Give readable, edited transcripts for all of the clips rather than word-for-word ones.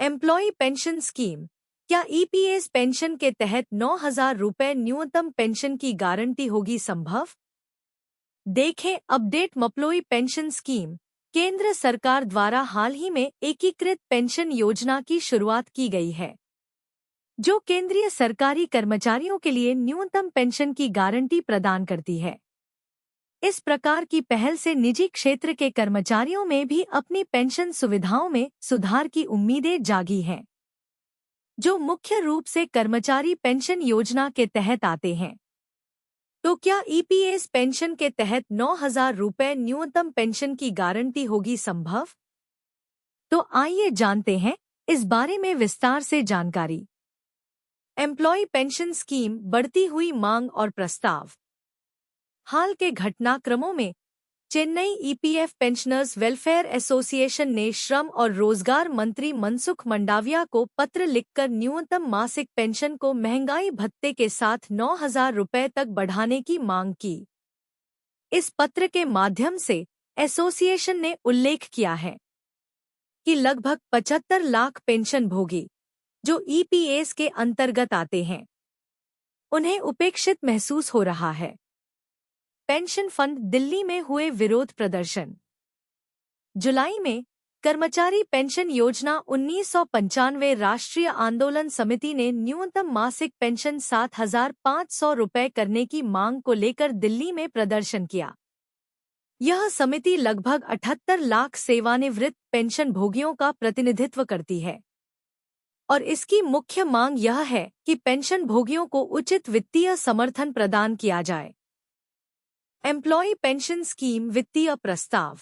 Employ pension scheme. क्या EPS pension के तहत 9,000 रुपये न्यूनतम पेंशन की गारंटी होगी संभव? देखें अपडेट। एम्प्लॉय पेंशन स्कीम केंद्र सरकार द्वारा हाल ही में एकीकृत पेंशन योजना की शुरुआत की गई है, जो केंद्रीय सरकारी कर्मचारियों के लिए न्यूनतम पेंशन की गारंटी प्रदान करती है। इस प्रकार की पहल से निजी क्षेत्र के कर्मचारियों में भी अपनी पेंशन सुविधाओं में सुधार की उम्मीदें जागी हैं, जो मुख्य रूप से कर्मचारी पेंशन योजना के तहत आते हैं। तो क्या ईपीएस पेंशन के तहत 9,000 रुपये न्यूनतम पेंशन की गारंटी होगी संभव? तो आइए जानते हैं इस बारे में विस्तार से जानकारी। एम्प्लॉय पेंशन स्कीम, बढ़ती हुई मांग और प्रस्ताव। हाल के घटनाक्रमों में Chennai EPF pensioners welfare association ने श्रम और रोजगार मंत्री मनसुख मंडाविया को पत्र लिखकर न्यूनतम मासिक पेंशन को महंगाई भत्ते के साथ 9,000 रुपये तक बढ़ाने की मांग की। इस पत्र के माध्यम से एसोसिएशन ने उल्लेख किया है कि लगभग 75 लाख पेंशन भोगी, जो ईपीएस के अंतर्गत आते हैं, उन्हें उपेक्षित महसूस हो रहा है। पेंशन फंड दिल्ली में हुए विरोध प्रदर्शन। जुलाई में कर्मचारी पेंशन योजना 1995 राष्ट्रीय आंदोलन समिति ने न्यूनतम मासिक पेंशन 7,500 रुपये करने की मांग को लेकर दिल्ली में प्रदर्शन किया। यह समिति लगभग 78 लाख सेवानिवृत्त पेंशन भोगियों का प्रतिनिधित्व करती है और इसकी मुख्य मांग यह है कि पेंशन भोगियों को उचित वित्तीय समर्थन प्रदान किया जाए। एम्प्लॉय पेंशन स्कीम वित्तीय प्रस्ताव।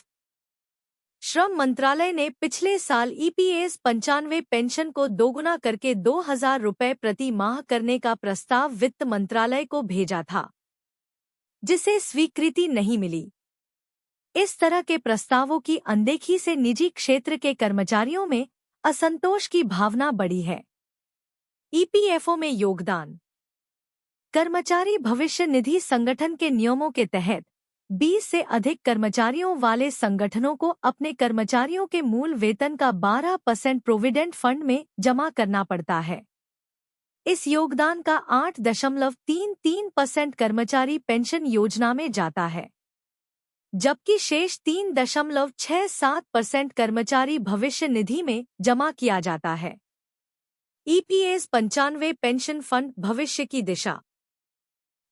श्रम मंत्रालय ने पिछले साल ईपीएस 95 पेंशन को दोगुना करके 2,000 रुपये प्रति माह करने का प्रस्ताव वित्त मंत्रालय को भेजा था, जिसे स्वीकृति नहीं मिली। इस तरह के प्रस्तावों की अनदेखी से निजी क्षेत्र के कर्मचारियों में असंतोष की भावना बढ़ी है। ईपीएफओ में योगदान। कर्मचारी भविष्य निधि संगठन के नियमों के तहत 20 से अधिक कर्मचारियों वाले संगठनों को अपने कर्मचारियों के मूल वेतन का 12% प्रोविडेंट फंड में जमा करना पड़ता है। इस योगदान का 8.33% कर्मचारी पेंशन योजना में जाता है, जबकि शेष 3.67% कर्मचारी भविष्य निधि में जमा किया जाता है। ईपीएस 95 पेंशन फंड भविष्य की दिशा।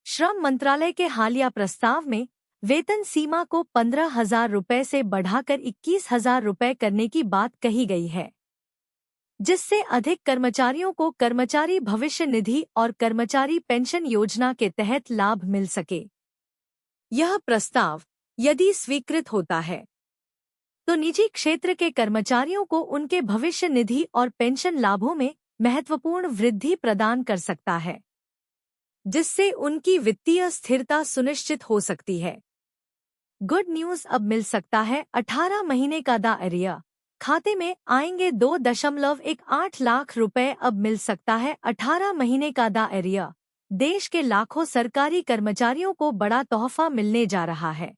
श्रम मंत्रालय के हालिया प्रस्ताव में वेतन सीमा को 15,000 रुपये से बढ़ाकर 21,000 रुपये करने की बात कही गई है, जिससे अधिक कर्मचारियों को कर्मचारी भविष्य निधि और कर्मचारी पेंशन योजना के तहत लाभ मिल सके। यह प्रस्ताव यदि स्वीकृत होता है तो निजी क्षेत्र के कर्मचारियों को उनके भविष्य निधि और पेंशन लाभों में महत्वपूर्ण वृद्धि प्रदान कर सकता है, जिससे उनकी वित्तीय स्थिरता सुनिश्चित हो सकती है। गुड न्यूज, अब मिल सकता है 18 महीने का दायरा। खाते में आएंगे 2.18 लाख रुपए। अब मिल सकता है 18 महीने का दायरा। देश के लाखों सरकारी कर्मचारियों को बड़ा तोहफा मिलने जा रहा है।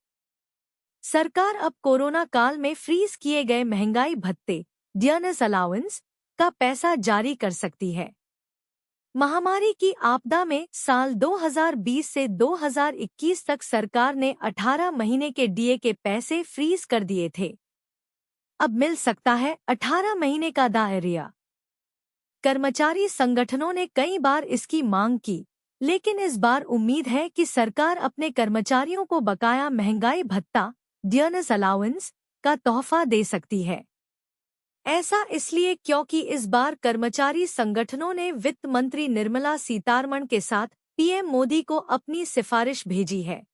सरकार अब कोरोना काल में फ्रीज किए गए महंगाई भत्ते डियरनेस अलाउंस का पैसा जारी कर सकती है। महामारी की आपदा में साल 2020 से 2021 तक सरकार ने 18 महीने के डीए के पैसे फ्रीज कर दिए थे। अब मिल सकता है 18 महीने का दायरा। कर्मचारी संगठनों ने कई बार इसकी मांग की, लेकिन इस बार उम्मीद है कि सरकार अपने कर्मचारियों को बकाया महंगाई भत्ता डियरनेस अलाउंस का तोहफा दे सकती है। ऐसा इसलिए क्योंकि इस बार कर्मचारी संगठनों ने वित्त मंत्री निर्मला सीतारमण के साथ पीएम मोदी को अपनी सिफारिश भेजी है।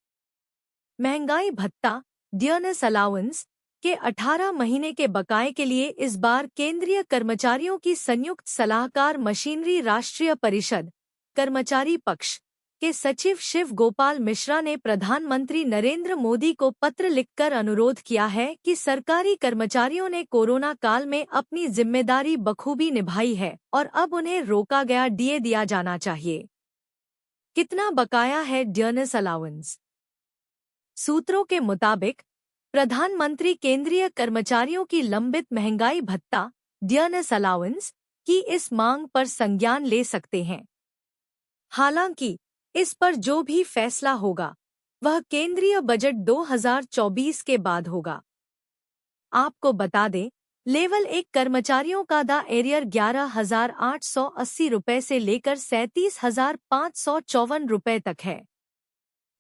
महंगाई भत्ता डियरनेस अलाउंस के 18 महीने के बकाये के लिए इस बार केंद्रीय कर्मचारियों की संयुक्त सलाहकार मशीनरी राष्ट्रीय परिषद कर्मचारी पक्ष के सचिव शिव गोपाल मिश्रा ने प्रधानमंत्री नरेंद्र मोदी को पत्र लिखकर अनुरोध किया है कि सरकारी कर्मचारियों ने कोरोना काल में अपनी जिम्मेदारी बखूबी निभाई है और अब उन्हें रोका गया डीए दिया जाना चाहिए। कितना बकाया है डियरनेस अलाउंस? सूत्रों के मुताबिक प्रधानमंत्री केंद्रीय कर्मचारियों की लंबित महंगाई भत्ता डियरनेस अलाउंस की इस मांग पर संज्ञान ले सकते हैं। हालांकि इस पर जो भी फैसला होगा वह केंद्रीय बजट 2024 के बाद होगा। आपको बता दें, लेवल 1 कर्मचारियों का द एरियर 11,880 रुपये से लेकर 37,554 रुपये तक है।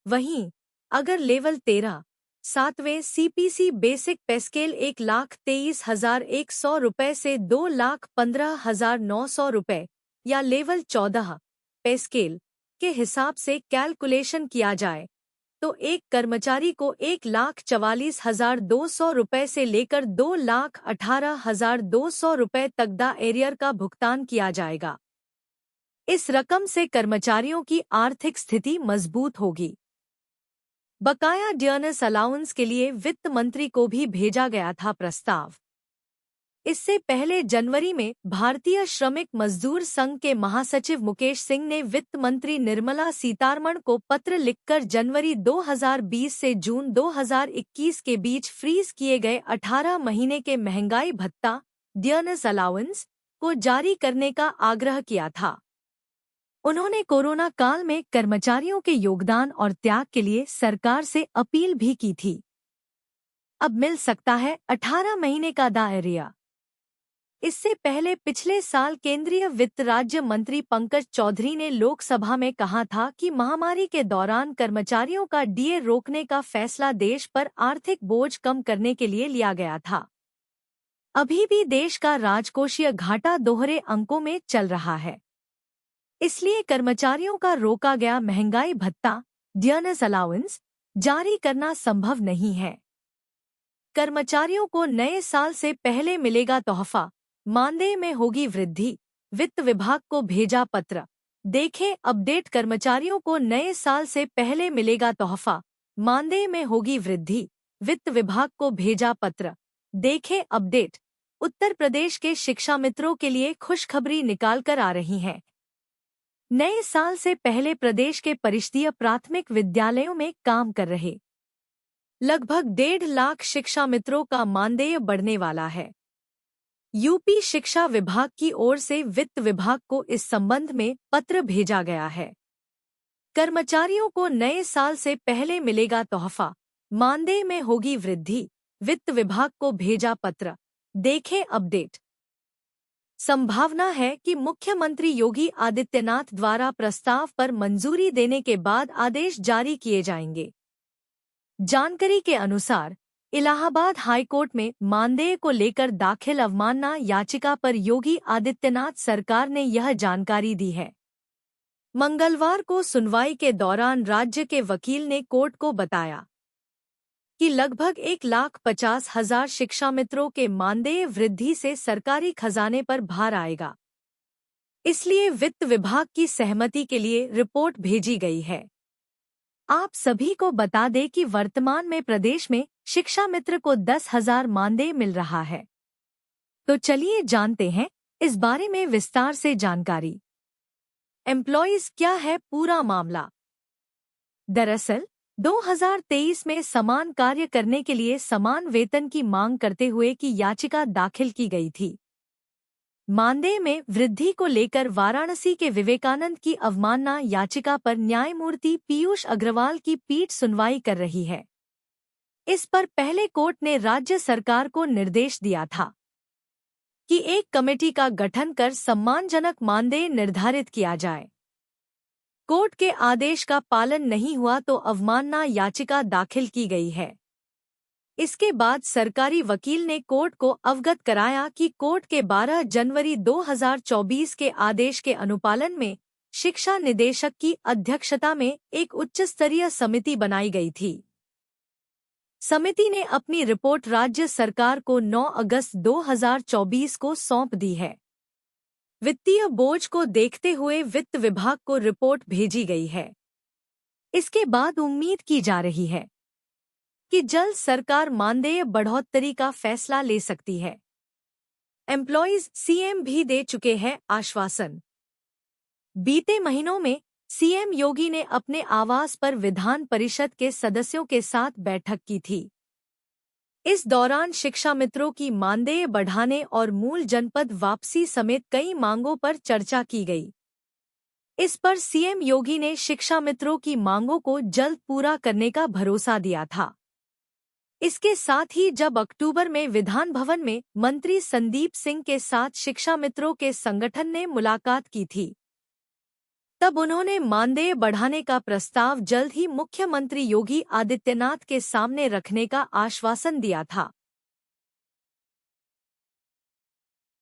वहीं अगर लेवल 13 सातवें सीपीसी बेसिक पे स्केल 1,23,100 रुपये से 2,15,900 रुपये या लेवल 14 पे स्केल के हिसाब से कैलकुलेशन किया जाए तो एक कर्मचारी को 1,44,200 रुपये से लेकर 2,18,200 रुपये तक द एरियर का भुगतान किया जाएगा। इस रकम से कर्मचारियों की आर्थिक स्थिति मजबूत होगी। बकाया डियरनेस अलाउंस के लिए वित्त मंत्री को भी भेजा गया था प्रस्ताव। इससे पहले जनवरी में भारतीय श्रमिक मजदूर संघ के महासचिव मुकेश सिंह ने वित्त मंत्री निर्मला सीतारमण को पत्र लिखकर जनवरी 2020 से जून 2021 के बीच फ्रीज किए गए 18 महीने के महंगाई भत्ता डियरनेस अलाउंस को जारी करने का आग्रह किया था। उन्होंने कोरोना काल में कर्मचारियों के योगदान और त्याग के लिए सरकार से अपील भी की थी। अब मिल सकता है 18 महीने का द एरियर। इससे पहले पिछले साल केंद्रीय वित्त राज्य मंत्री पंकज चौधरी ने लोकसभा में कहा था कि महामारी के दौरान कर्मचारियों का डीए रोकने का फैसला देश पर आर्थिक बोझ कम करने के लिए लिया गया था। अभी भी देश का राजकोषीय घाटा दोहरे अंकों में चल रहा है, इसलिए कर्मचारियों का रोका गया महंगाई भत्ता डियरनेस अलाउंस जारी करना संभव नहीं है। कर्मचारियों को नए साल से पहले मिलेगा तोहफा, मानदेय में होगी वृद्धि, वित्त विभाग को भेजा पत्र। देखें अपडेट। कर्मचारियों को नए साल से पहले मिलेगा तोहफा, मानदेय में होगी वृद्धि, वित्त विभाग को भेजा पत्र। देखें अपडेट। उत्तर प्रदेश के शिक्षा मित्रों के लिए खुशखबरी निकाल कर आ रही है। नए साल से पहले प्रदेश के परिषदीय प्राथमिक विद्यालयों में काम कर रहे लगभग 1.5 लाख शिक्षा मित्रों का मानदेय बढ़ने वाला है। यूपी शिक्षा विभाग की ओर से वित्त विभाग को इस संबंध में पत्र भेजा गया है। कर्मचारियों को नए साल से पहले मिलेगा तोहफा, मानदेय में होगी वृद्धि, वित्त विभाग को भेजा पत्र। देखें अपडेट। संभावना है कि मुख्यमंत्री योगी आदित्यनाथ द्वारा प्रस्ताव पर मंजूरी देने के बाद आदेश जारी किए जाएंगे। जानकारी के अनुसार इलाहाबाद हाईकोर्ट में मानदेय को लेकर दाखिल अवमानना याचिका पर योगी आदित्यनाथ सरकार ने यह जानकारी दी है। मंगलवार को सुनवाई के दौरान राज्य के वकील ने कोर्ट को बताया कि लगभग 1,50,000 शिक्षा मित्रों के मानदेय वृद्धि से सरकारी खजाने पर भार आएगा। इसलिए वित्त विभाग की सहमति के लिए रिपोर्ट भेजी गई है। आप सभी को बता दें कि वर्तमान में प्रदेश में शिक्षा मित्र को 10,000 मानदेय मिल रहा है। तो चलिए जानते हैं इस बारे में विस्तार से जानकारी। एम्प्लॉइज क्या है पूरा मामला। दरअसल 2023 में समान कार्य करने के लिए समान वेतन की मांग करते हुए की याचिका दाखिल की गई थी। मानदेय में वृद्धि को लेकर वाराणसी के विवेकानंद की अवमानना याचिका पर न्यायमूर्ति पीयूष अग्रवाल की पीठ सुनवाई कर रही है। इस पर पहले कोर्ट ने राज्य सरकार को निर्देश दिया था कि एक कमेटी का गठन कर सम्मानजनक मानदेय निर्धारित किया जाए। कोर्ट के आदेश का पालन नहीं हुआ तो अवमानना याचिका दाखिल की गई है। इसके बाद सरकारी वकील ने कोर्ट को अवगत कराया कि कोर्ट के 12 जनवरी 2024 के आदेश के अनुपालन में शिक्षा निदेशक की अध्यक्षता में एक उच्च स्तरीय समिति बनाई गई थी। समिति ने अपनी रिपोर्ट राज्य सरकार को 9 अगस्त 2024 को सौंप दी है। वित्तीय बोझ को देखते हुए वित्त विभाग को रिपोर्ट भेजी गई है। इसके बाद उम्मीद की जा रही है कि जल्द सरकार मानदेय बढ़ोतरी का फैसला ले सकती है। एम्प्लॉइज सीएम भी दे चुके हैं आश्वासन। बीते महीनों में सीएम योगी ने अपने आवास पर विधान परिषद के सदस्यों के साथ बैठक की थी। इस दौरान शिक्षा मित्रों की मानदेय बढ़ाने और मूल जनपद वापसी समेत कई मांगों पर चर्चा की गई। इस पर सीएम योगी ने शिक्षा मित्रों की मांगों को जल्द पूरा करने का भरोसा दिया था। इसके साथ ही जब अक्टूबर में विधान भवन में मंत्री संदीप सिंह के साथ शिक्षा मित्रों के संगठन ने मुलाकात की थी, तब उन्होंने मानदेय बढ़ाने का प्रस्ताव जल्द ही मुख्यमंत्री योगी आदित्यनाथ के सामने रखने का आश्वासन दिया था।